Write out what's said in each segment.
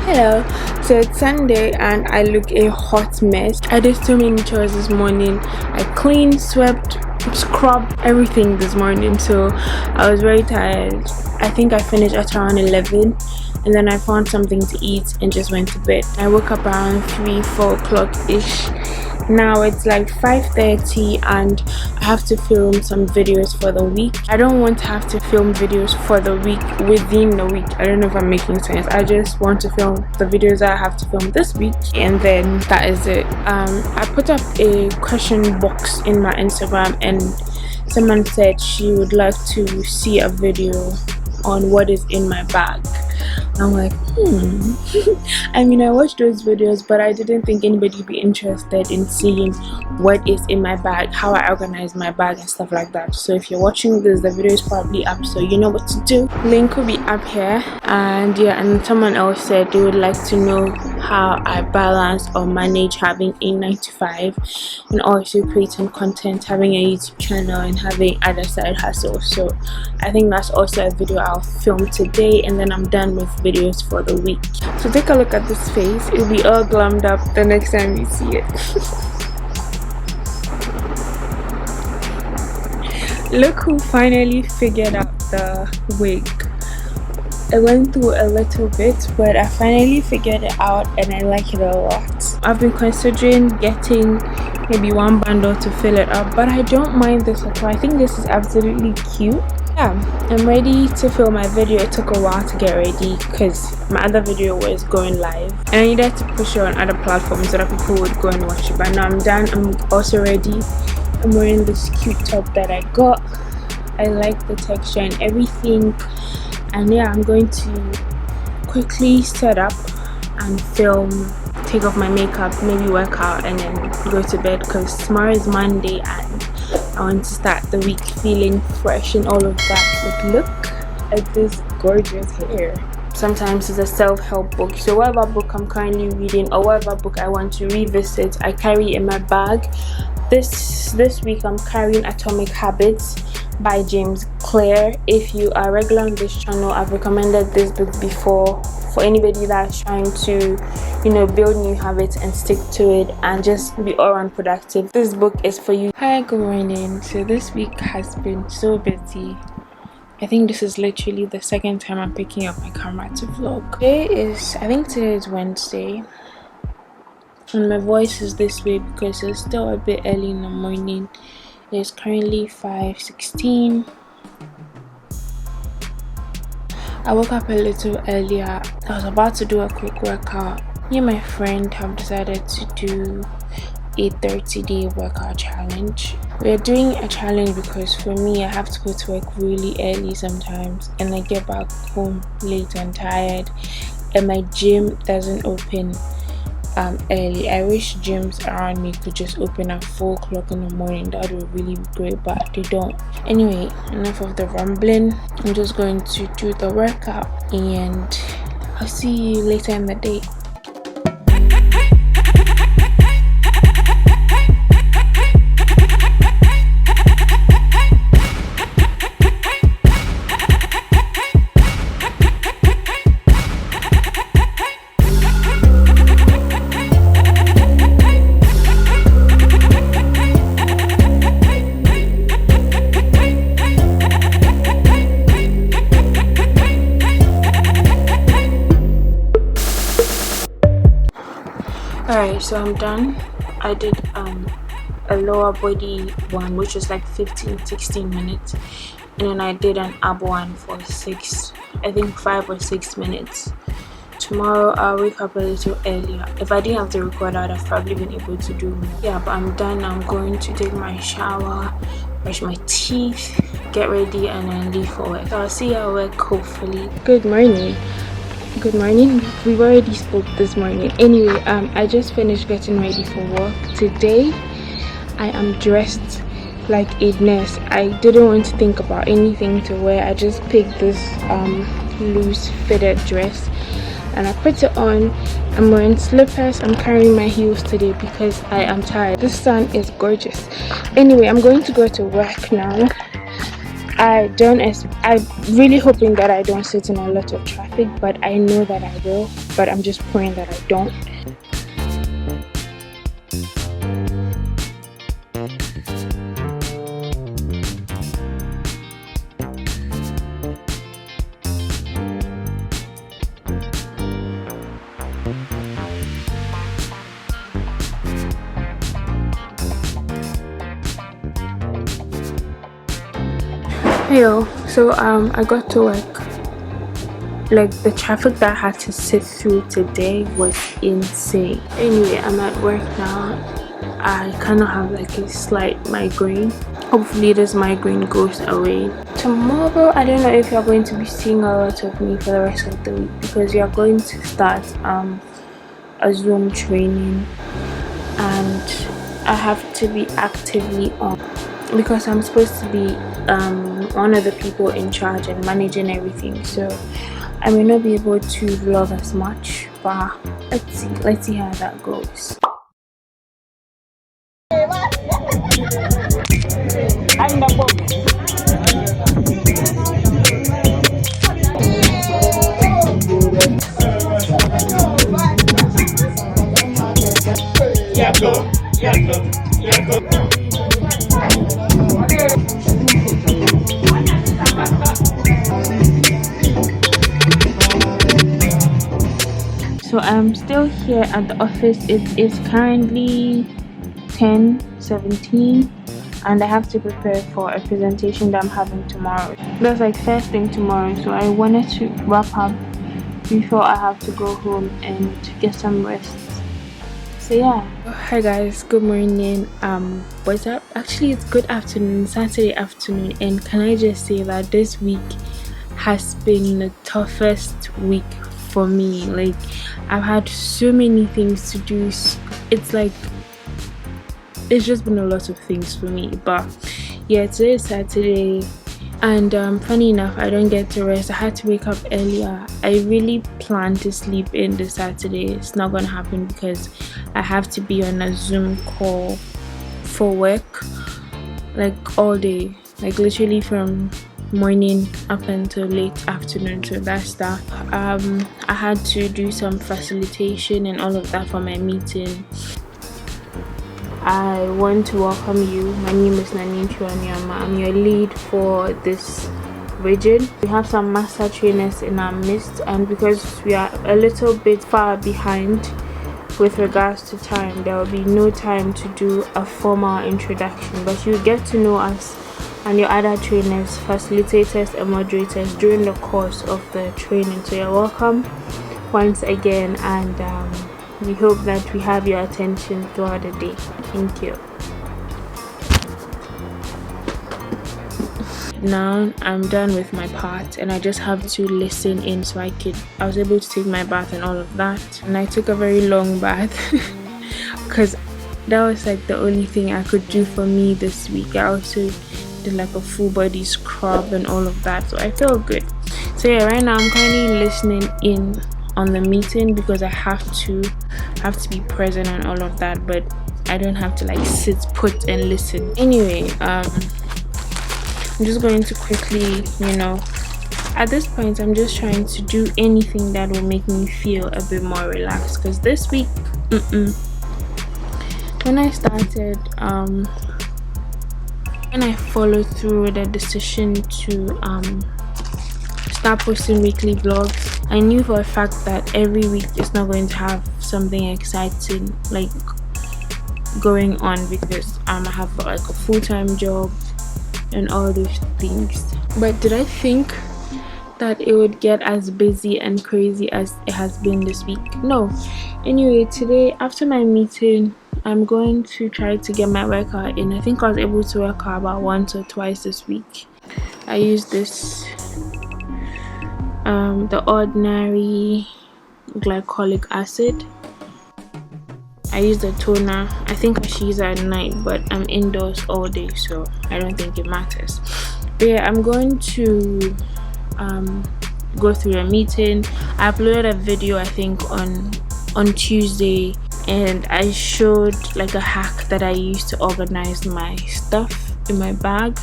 Hello, so it's Sunday and I look a hot mess. I did so many chores this morning. I cleaned, swept, scrubbed everything this morning, so I was very tired. I think I finished at around 11 and then I found something to eat and just went to bed. I woke up around 3-4 o'clock ish. Now it's like 5:30 and I have to film some videos for the week. I don't want to have to film videos for the week within the week. I don't know if I'm making sense. I just want to film the videos that I have to film this week and then that is it. I put up a question box in my Instagram and someone said she would like to see a video on what is in my bag. I'm like, I mean, I watched those videos, but I didn't think anybody would be interested in seeing what is in my bag, how I organize my bag and stuff like that. So if you're watching this, the video is probably up, so you know what to do. Link will be up here. And yeah, and someone else said they would like to know how I balance or manage having a 9 to 5 and also creating content, having a YouTube channel and having other side hustles. So I think that's also a video I'll film today, and then I'm done with videos for the week. So take a look at this face. It'll be all glammed up the next time you see it. Look who finally figured out the wig. I went through a little bit, but I finally figured it out and I like it a lot. I've been considering getting maybe one bundle to fill it up, but I don't mind this at all. I think this is absolutely cute. Yeah, I'm ready to film my video. It took a while to get ready because my other video was going live and I needed to push it on other platforms so that people would go and watch it. But now I'm done. I'm also ready. I'm wearing this cute top that I got. I like the texture and everything. And yeah, I'm going to quickly set up and film, take off my makeup, maybe work out and then go to bed because tomorrow is Monday and I want to start the week feeling fresh and all of that. But look at this gorgeous hair. Sometimes it's a self-help book, so whatever book I'm currently reading or whatever book I want to revisit, I carry in my bag. This week I'm carrying Atomic Habits by James Clear. If you are regular on this channel, I've recommended this book before for anybody that's trying to, build new habits and stick to it and just be all around productive. This book is for you. Hi, good morning. So this week has been so busy. I think this is literally the second time I'm picking up my camera to vlog. Today is Wednesday. And my voice is this way because it's still a bit early in the morning. It's currently 5:16. I woke up a little earlier. I was about to do a quick workout. Me and my friend have decided to do a 30-day workout challenge. We're doing a challenge because for me, I have to go to work really early sometimes and I get back home late and tired and my gym doesn't open early. I wish gyms around me could just open at 4 o'clock in the morning. That would really be great, but they don't. Anyway, enough of the rambling. I'm just going to do the workout and I'll see you later in the day. Alright, so I'm done. I did a lower body one which was like 15-16 minutes, and then I did an ab one for 5 or 6 minutes. Tomorrow I'll wake up a little earlier. If I didn't have to record, I'd have probably been able to do more. Yeah, but I'm done. I'm going to take my shower, brush my teeth, get ready and then leave for work. So I'll see you at work hopefully. Good morning. We've already spoke this morning. Anyway, I just finished getting ready for work. Today I am dressed like a nurse. I didn't want to think about anything to wear. I just picked this loose fitted dress and I put it on. I'm wearing slippers. I'm carrying my heels today because I am tired. The sun is gorgeous. Anyway, I'm going to go to work now. I'm really hoping that I don't sit in a lot of traffic, but I know that I will, but I'm just praying that I don't. Yo, so I got to work. Like, the traffic that I had to sit through today was insane. Anyway, I'm at work now. I kind of have like a slight migraine. Hopefully this migraine goes away. Tomorrow, I don't know if you're going to be seeing a lot of me for the rest of the week, because we are going to start a Zoom training, and I have to be actively on, because I'm supposed to be one of the people in charge and managing everything, so I may not be able to vlog as much, but let's see how that goes. So I'm still here at the office. It is currently 10:17, and I have to prepare for a presentation that I'm having tomorrow. That's like first thing tomorrow, so I wanted to wrap up before I have to go home and get some rest. So yeah. Hi guys, good morning. What's up? Actually, it's good afternoon, Saturday afternoon, and can I just say that this week has been the toughest week for me. Like, I've had so many things to do. It's like, it's just been a lot of things for me. But yeah, today is Saturday, and funny enough, I don't get to rest. I had to wake up earlier. I really plan to sleep in this Saturday. It's not gonna happen because I have to be on a Zoom call for work, like all day, like literally from morning up until late afternoon. So that's that. I had to do some facilitation and all of that for my meeting. I want to welcome you. My name is Antwiwaa. I'm your lead for this region. We have some master trainers in our midst, and because we are a little bit far behind with regards to time, there will be no time to do a formal introduction, but you get to know us and your other trainers, facilitators and moderators during the course of the training. So you're welcome once again, and we hope that we have your attention throughout the day. Thank you. Now I'm done with my part, and I just have to listen in so I was able to take my bath and all of that. And I took a very long bath because that was like the only thing I could do for me this week. I also did like a full body scrub and all of that, so I feel good. So yeah, right now I'm currently listening in on the meeting because I have to be present and all of that, but I don't have to like sit put and listen. Anyway, I'm just going to quickly, at this point I'm just trying to do anything that will make me feel a bit more relaxed, because this week when I started when I followed through with the decision to start posting weekly vlogs, I knew for a fact that every week is not going to have something exciting like going on, because I have like a full-time job and all those things. But did I think that it would get as busy and crazy as it has been this week? No. Anyway, today after my meeting, I'm going to try to get my workout in. I think I was able to work out about once or twice this week. I used this the ordinary glycolic acid. I used a toner. I think I should use it at night, but I'm indoors all day, so I don't think it matters. But yeah, I'm going to go through a meeting. I uploaded a video, I think on Tuesday, and I showed like a hack that I used to organize my stuff in my bag.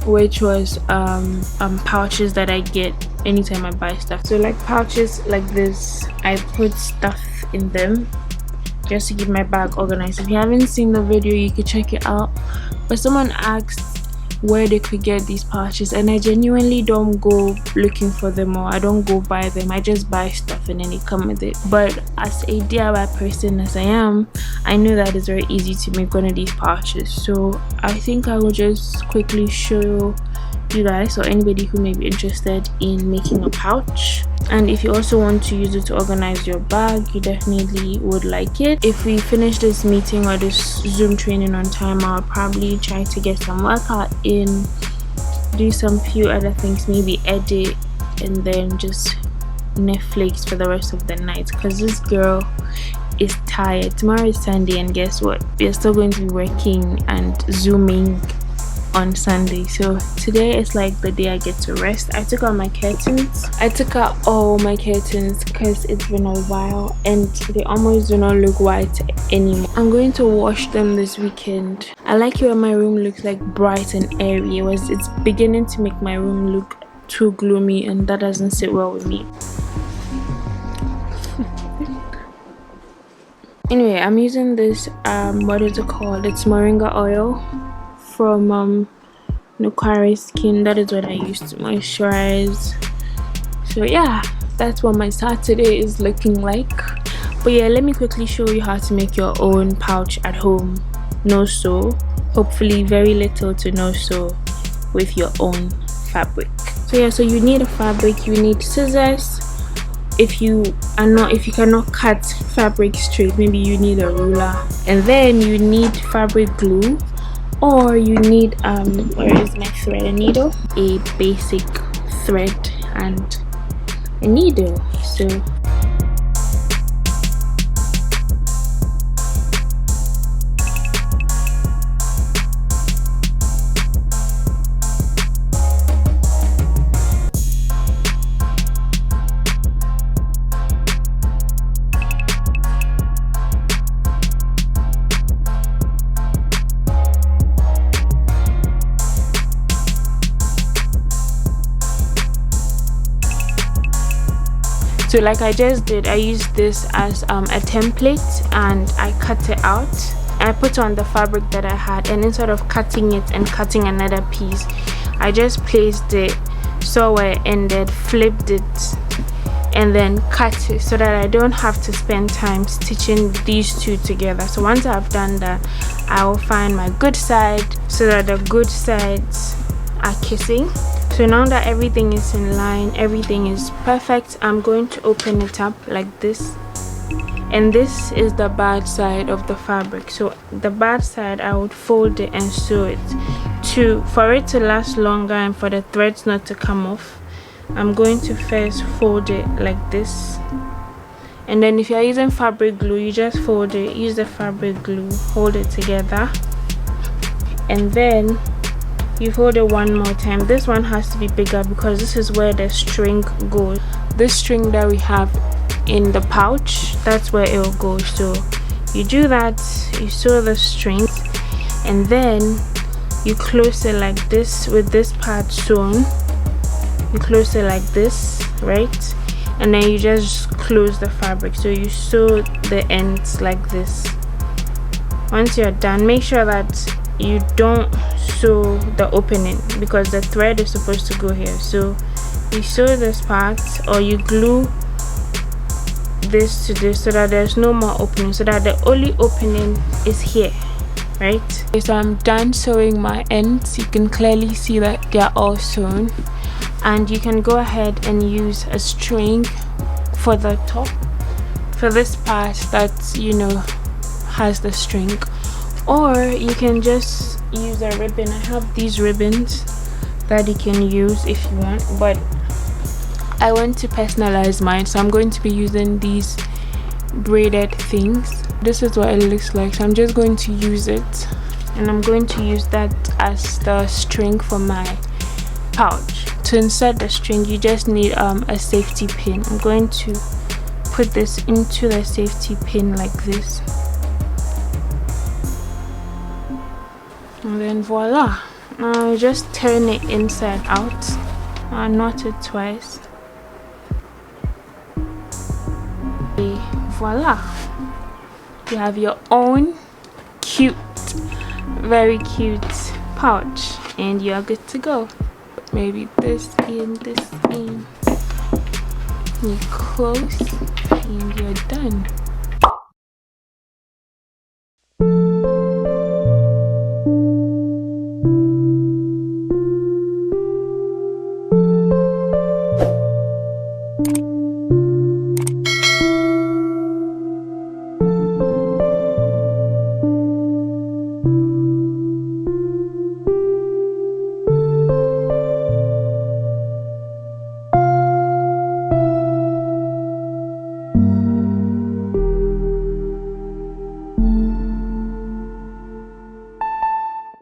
which was pouches that I get anytime I buy stuff. So like pouches like this, I put stuff in them just to keep my bag organized. If you haven't seen the video, you could check it out. But someone asked where they could get these pouches, and I genuinely don't go looking for them, or I don't go buy them. I just buy stuff and then they come with it. But as a DIY person as I am, I know that it's very easy to make one of these pouches, so I think I will just quickly show you guys, or anybody who may be interested in making a pouch. And if you also want to use it to organize your bag, you definitely would like it. If we finish this meeting or this Zoom training on time, I'll probably try to get some workout in, do some few other things, maybe edit, and then just Netflix for the rest of the night, because this girl is tired. Tomorrow is Sunday, and guess what, we're still going to be working and Zooming on Sunday. So today is like the day I get to rest. I took out my curtains. I took out all my curtains because it's been a while and they almost do not look white anymore. I'm going to wash them this weekend. I like it when my room looks like bright and airy. It's beginning to make my room look too gloomy, and that doesn't sit well with me. Anyway, I'm using this what is it called? It's moringa oil from Nukwari Skin. That is what I use to moisturize. So yeah, that's what my Saturday is looking like. But yeah, let me quickly show you how to make your own pouch at home. No sew, hopefully very little to no sew, with your own fabric. So yeah, so you need a fabric, you need scissors. If you cannot cut fabric straight, maybe you need a ruler, and then you need fabric glue, or you need where is my thread? A needle, a basic thread, and a needle. So like I just did, I used this as a template and I cut it out. I put on the fabric that I had, and instead of cutting it and cutting another piece, I just placed it, saw where it ended, flipped it, and then cut it, so that I don't have to spend time stitching these two together. So once I've done that, I will find my good side so that the good sides are kissing. So now that everything is in line, everything is perfect, I'm going to open it up like this. And this is the bad side of the fabric. So the bad side, I would fold it and sew it. For it to last longer and for the threads not to come off, I'm going to first fold it like this. And then if you're using fabric glue, you just fold it, use the fabric glue, hold it together, and then you fold it one more time. This one has to be bigger because this is where the string goes. This string that we have in the pouch, that's where it will go. So you do that, you sew the string, and then you close it like this with this part sewn. You close it like this, right? And then you just close the fabric. So you sew the ends like this. Once you're done, make sure that you don't sew the opening because the thread is supposed to go here. So you sew this part, or you glue this to this so that there's no more opening, so that the only opening is here, right? Okay, so I'm done sewing my ends. You can clearly see that they're all sewn, and you can go ahead and use a string for the top, for this part that has the string, or you can just use a ribbon. I have these ribbons that you can use if you want, but I want to personalize mine, so I'm going to be using these braided things. This is what it looks like, so I'm just going to use it, and I'm going to use that as the string for my pouch. To insert the string, you just need a safety pin. I'm going to put this into the safety pin like this, and then voila, Just turn it inside out, knot it twice. Okay, voila, you have your own cute, very cute pouch, and you are good to go. Maybe this in, this in, you close, and you're done.